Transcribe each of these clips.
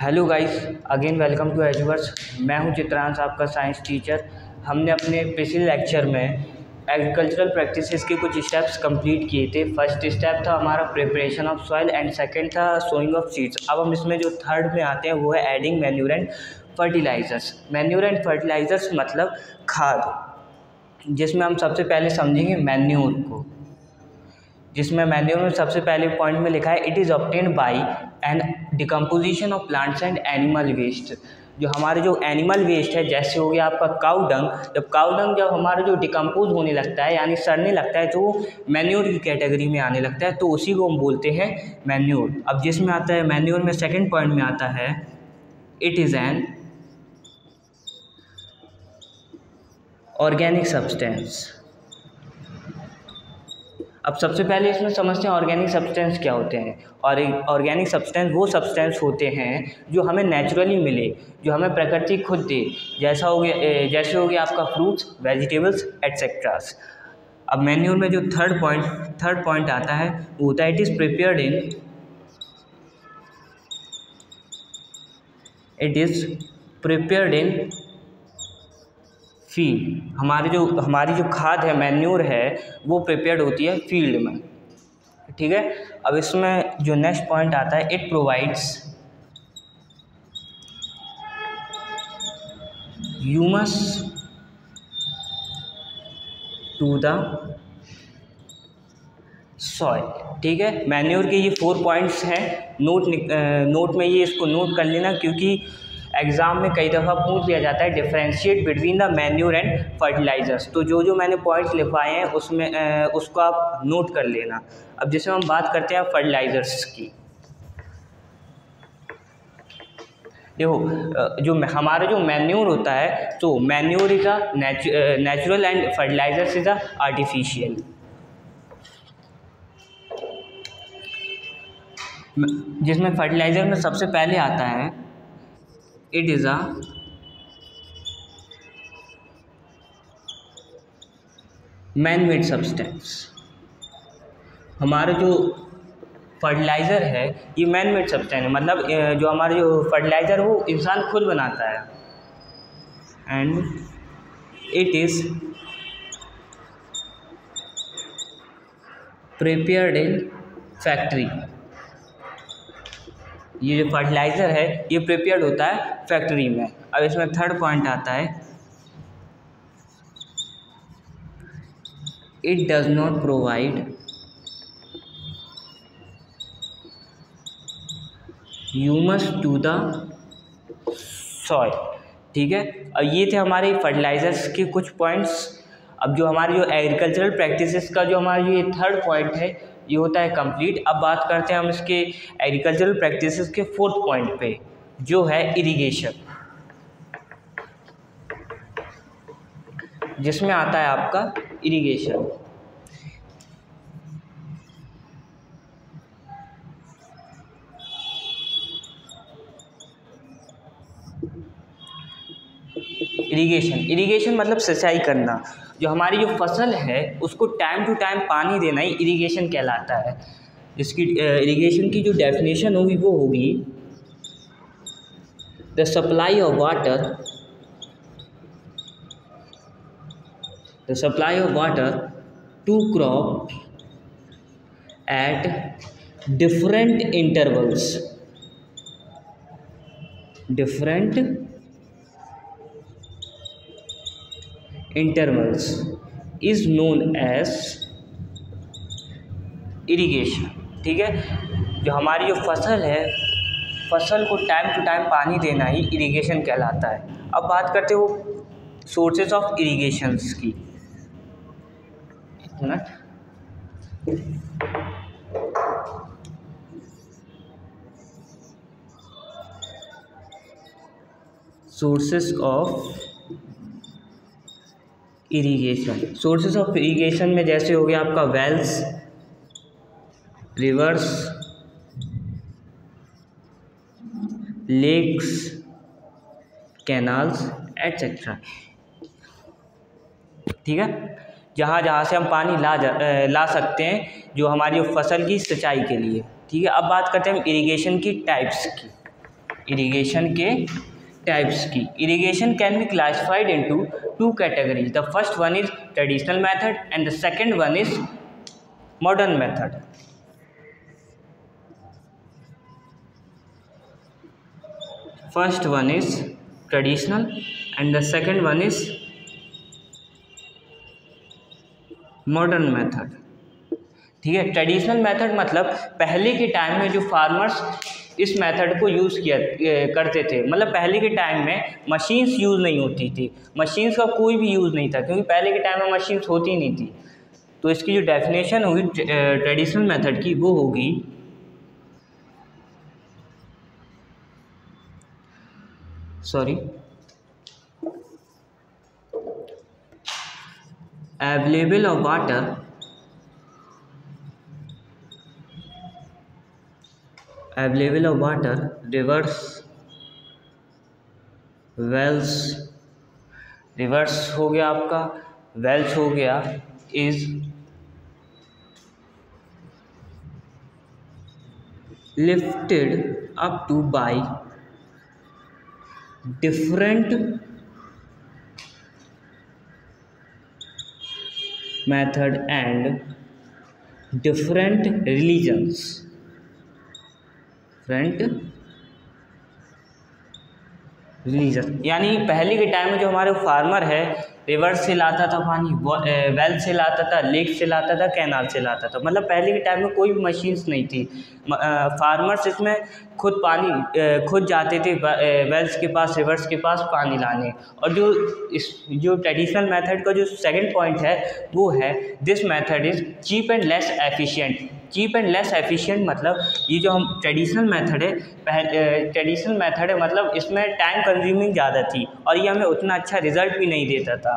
Hello guys, again welcome to Eduverse. मैं हूं चित्रांश, आपका साइंस टीचर। हमने अपने पिछले लेक्चर में एग्रीकल्चरल प्रैक्टिसेस के कुछ स्टेप्स कंप्लीट किए थे। फर्स्ट स्टेप था हमारा preparation of soil and second था सोइंग ऑफ सीड्स। अब हम इसमें जो थर्ड में आते हैं वो है adding manure and fertilisers. Manure and fertilisers मतलब खाद, जिसमें हम सबसे पहले समझेंगे मैन्यूर को, जिसमें मैन्यूर में सबसे पहले पॉइंट में लिखा है it is obtained by and decomposition of plants and animal waste. जो हमारे जो एनिमल वेस्ट है, जैसे हो गया आपका काऊ डंग, जब हमारा जो डिकम्पोज होने लगता है यानी सड़ने लगता है तो वो मैन्यूर की कैटेगरी में आने लगता है, तो उसी को हम बोलते हैं मैन्यूर। अब जिसमें आता है मैन्यूर में सेकेंड पॉइंट में आता है it is an organic substance. अब सबसे पहले इसमें समझते हैं ऑर्गेनिक सब्सटेंस क्या होते हैं। और ऑर्गेनिक सब्सटेंस वो सब्सटेंस होते हैं जो हमें नेचुरली मिले, जो हमें प्रकृति खुद दे। जैसे हो गया आपका फ्रूट्स, वेजिटेबल्स एटसेट्रास। अब मैन्यूर में जो थर्ड पॉइंट आता है वो होता है it is prepared in field. हमारी जो खाद है, मैन्यूर है, वो प्रिपेयर्ड होती है फील्ड में। ठीक है। अब इसमें जो नेक्स्ट पॉइंट आता है it provides humus to the soil. ठीक है। मैन्यूर के ये 4 पॉइंट्स हैं। नोट में ये इसको नोट कर लेना, क्योंकि एग्ज़ाम में कई दफ़ा पूछ लिया जाता है differentiate between the manure and fertilisers. तो जो मैंने पॉइंट्स लिखवाए हैं उसमें उसको आप नोट कर लेना। अब जैसे हम बात करते हैं फर्टिलाइजर्स की, देखो हमारा जो मैन्यूर होता है, तो manure is a natural and fertilisers is a artificial. जिसमें फर्टिलाइज़र में सबसे पहले आता है it is a man made substance. हमारा जो फर्टिलाइज़र है ये मैन मेड सब्सटेंस है, मतलब जो हमारा जो फर्टिलाइज़र वो इंसान खुद बनाता है। And it is prepared in factory. ये जो फर्टिलाइज़र है ये प्रिपेयर्ड होता है फैक्ट्री में। अब इसमें थर्ड पॉइंट आता है it does not provide humus to the soil. ठीक है। अब ये थे हमारे फर्टिलाइजर्स के कुछ पॉइंट्स। अब जो हमारी जो एग्रीकल्चरल प्रैक्टिसेस का जो हमारा ये थर्ड पॉइंट है ये होता है कंप्लीट। अब बात करते हैं हम इसके एग्रीकल्चरल प्रैक्टिसेस के फोर्थ पॉइंट पे, जो है इरिगेशन, जिसमें आता है आपका इरिगेशन। इरिगेशन मतलब सिंचाई करना। जो हमारी जो फसल है उसको टाइम टू टाइम पानी देना ही इरिगेशन कहलाता है। इसकी इरिगेशन की जो डेफिनेशन होगी वो होगी the supply of water to crop at different intervals is known as irrigation। ठीक है। जो हमारी जो फसल है, फसल को टाइम टू टाइम पानी देना ही इरिगेशन कहलाता है। अब बात करते हो सोर्सेस ऑफ इरिगेशंस की। एक मिनट। सोर्सेस ऑफ इरिगेशन में जैसे हो गया आपका wells, rivers, lakes, canals etcetera. ठीक है। जहाँ से हम पानी ला सकते हैं जो हमारी फसल की सिंचाई के लिए। ठीक है। अब बात करते हैं हम इरिगेशन की टाइप्स की। इरिगेशन के टाइप्स की। Irrigation can be classified into two categories. The first one is traditional method and the second one is modern method. First one is traditional and the second one is modern method. ठीक है, traditional method मतलब पहले के time में जो farmers इस method को use किया करते थे, मतलब पहले के टाइम में मशीन्स यूज़ नहीं होती थी, मशीन्स का कोई भी यूज़ नहीं था क्योंकि पहले के टाइम में मशीन्स होती नहीं थी। तो इसकी जो डेफिनेशन होगी ट्रेडिशनल मेथड की वो होगी available of water rivers, wells, rivers हो गया आपका, वेल्स हो गया, is lifted up to by different method and different religions. यानी पहले के टाइम में जो हमारे फार्मर है रिवर से लाता था पानी, वेल से लाता था, लेक से लाता था, कैनाल से लाता था, मतलब पहले के टाइम में कोई भी मशीन्स नहीं थी। फार्मर्स इसमें खुद जाते थे वेल्स के पास, रिवर्स के पास पानी लाने। और जो ट्रेडिशनल मेथड का जो सेकंड पॉइंट है वो है this method is cheap and less efficient. Cheap and less efficient मतलब ये जो हम ट्रेडिशनल मेथड है मतलब इसमें टाइम कंज्यूमिंग ज़्यादा थी और ये हमें उतना अच्छा रिजल्ट भी नहीं देता था।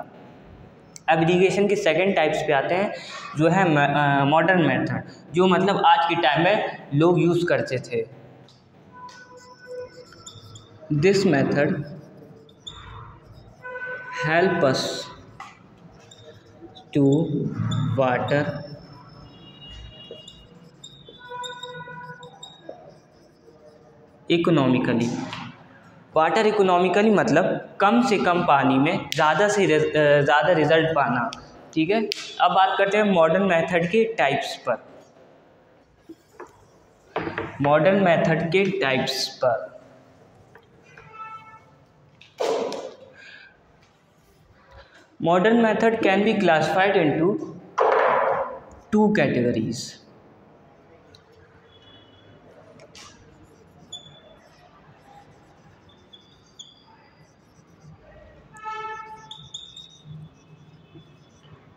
अब इरिगेशन के सेकंड टाइप्स पे आते हैं जो है मॉडर्न मेथड, जो मतलब आज के टाइम में लोग यूज़ करते थे। This method help us to water economically. Water economically मतलब कम से कम पानी में ज़्यादा से ज़्यादा रिजल्ट पाना। ठीक है, अब बात करते हैं मॉडर्न मेथड के टाइप्स पर। मॉडर्न मेथड के टाइप्स पर modern method can be classified into two categories.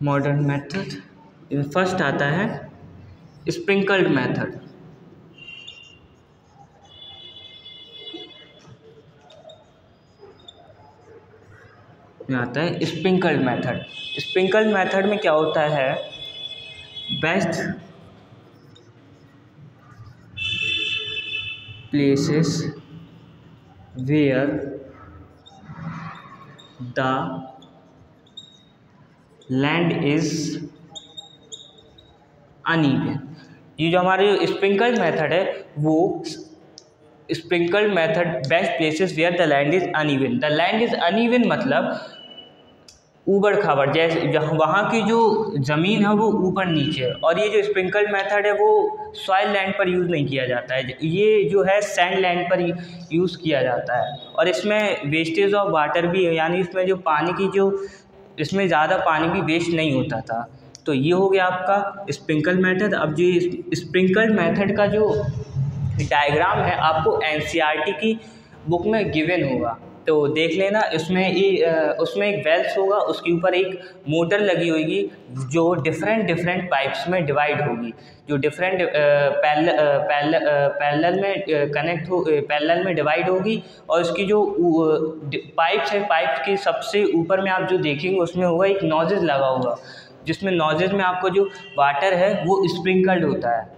Modern method first आता है स्प्रिंकल्ड मेथड। में आता है स्प्रिंकल्ड मेथड। स्प्रिंकल्ड मेथड में क्या होता है, best places where the land is uneven. ये जो हमारे स्प्रिंकल्ड मेथड है वो sprinkled method best places where the land is uneven. The land is uneven मतलब ऊबड़ खाबड़, जैसे वहाँ की जो ज़मीन है वो ऊपर नीचे, और ये जो स्प्रिंकल्ड मेथड है वो सॉइल लैंड पर यूज़ नहीं किया जाता है, ये जो है सैंड लैंड पर यूज़ किया जाता है। और इसमें वेस्टेज ऑफ वाटर भी है, यानी इसमें जो पानी की जो इसमें ज़्यादा पानी भी वेस्ट नहीं होता था। तो ये हो गया आपका स्प्रिंकल मेथड। अब जो स्प्रिंकल्ड मेथड का जो डायग्राम है आपको एनसीईआरटी की बुक में गिवन होगा, तो देख लेना। उसमें एक वेल्स होगा, उसके ऊपर एक मोटर लगी होगी जो डिफरेंट पाइप्स में डिवाइड होगी, जो डिफरेंट पैरेलल में डिवाइड होगी। और उसकी जो पाइप्स है, पाइप्स के सबसे ऊपर में आप जो देखेंगे उसमें होगा एक नॉजिल लगा होगा, जिसमें नॉजिल में आपको जो वाटर है वो स्प्रिंकल्ड होता है।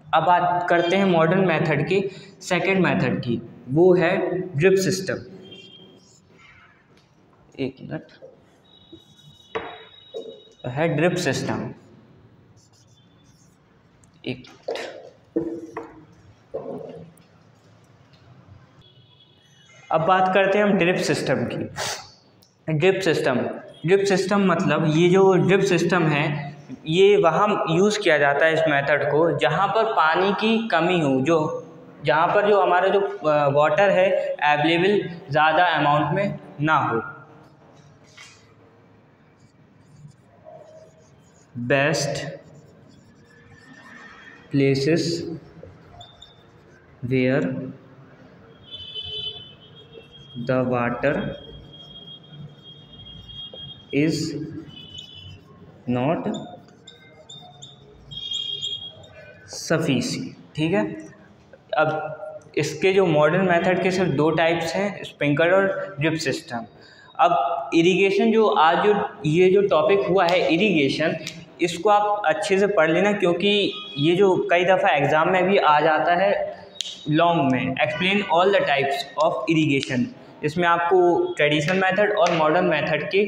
अब बात करते हैं मॉडर्न मेथड की, सेकंड मेथड की, वो है ड्रिप सिस्टम। एक मिनट, है ड्रिप सिस्टम। एक अब बात करते हैं हम ड्रिप सिस्टम की। ड्रिप सिस्टम मतलब ये जो ड्रिप सिस्टम है ये वहाँ यूज़ किया जाता है इस मेथड को जहाँ पर पानी की कमी हो, जहाँ पर जो हमारा जो वाटर है अवेलेबल ज़्यादा अमाउंट में ना हो। Best places where the water is not sufficient. ठीक है, अब इसके जो मॉडर्न मेथड के सिर्फ 2 टाइप्स हैं, स्प्रिंकलर और ड्रिप सिस्टम। अब इरिगेशन ये जो टॉपिक हुआ है इरिगेशन, इसको आप अच्छे से पढ़ लेना क्योंकि ये जो कई दफ़ा एग्ज़ाम में भी आ जाता है लॉन्ग में। Explain all the types of irrigation, इसमें आपको ट्रेडिशनल मेथड और मॉडर्न मेथड के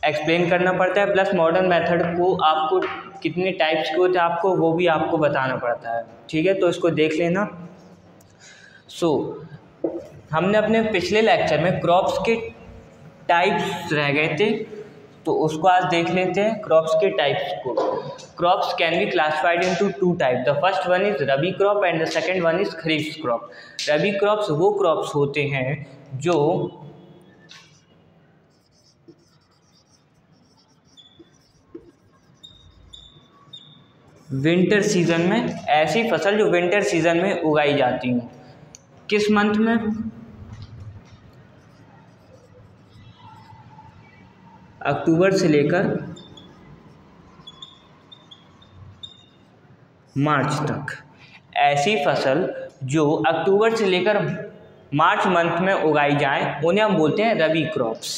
एक्सप्लेन करना पड़ता है, प्लस मॉडर्न मेथड को आपको कितने टाइप्स के होते हैं आपको वो भी आपको बताना पड़ता है। ठीक है, तो इसको देख लेना। हमने अपने पिछले लेक्चर में क्रॉप्स के टाइप्स रह गए थे, तो उसको आज देख लेते हैं क्रॉप्स के टाइप्स को। Crops can be classified into 2 type. The first one is rabi crop and the second one is kharif crop. Rabi crops वो क्रॉप्स होते हैं जो विंटर सीजन में, ऐसी फसल जो विंटर सीजन में उगाई जाती हूँ। किस मंथ में? अक्टूबर से लेकर मार्च तक। ऐसी फसल जो अक्टूबर से लेकर मार्च मंथ में उगाई जाए उन्हें हम बोलते हैं रबी क्रॉप्स।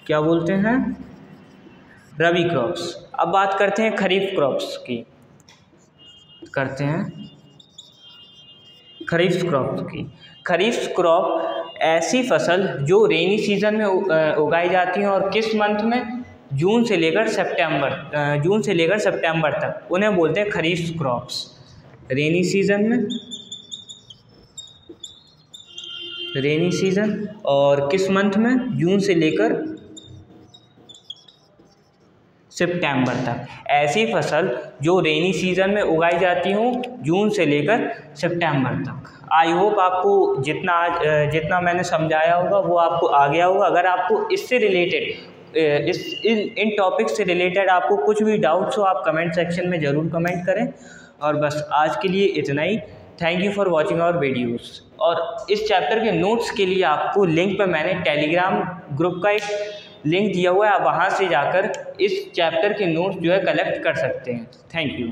क्या बोलते हैं? रबी क्रॉप्स। अब बात करते हैं खरीफ क्रॉप्स की। खरीफ क्रॉप ऐसी फसल जो रेनी सीजन में उगाई जाती हैं और किस मंथ में? जून से लेकर सितंबर तक, उन्हें बोलते हैं खरीफ क्रॉप्स। रेनी सीजन और किस मंथ में? जून से लेकर सितंबर तक। ऐसी फसल जो रेनी सीजन में उगाई जाती हूँ जून से लेकर सितंबर तक। आई होप आपको जितना मैंने समझाया होगा वो आपको आ गया होगा। अगर आपको इससे रिलेटेड इन टॉपिक से रिलेटेड आपको कुछ भी डाउट्स हो आप कमेंट सेक्शन में ज़रूर कमेंट करें। और बस आज के लिए इतना ही। Thank you for watching our videos. और इस चैप्टर के नोट्स के लिए आपको लिंक पर मैंने टेलीग्राम ग्रुप का एक लिंक दिया हुआ है, आप वहाँ से जाकर इस चैप्टर के नोट्स जो है कलेक्ट कर सकते हैं। Thank you.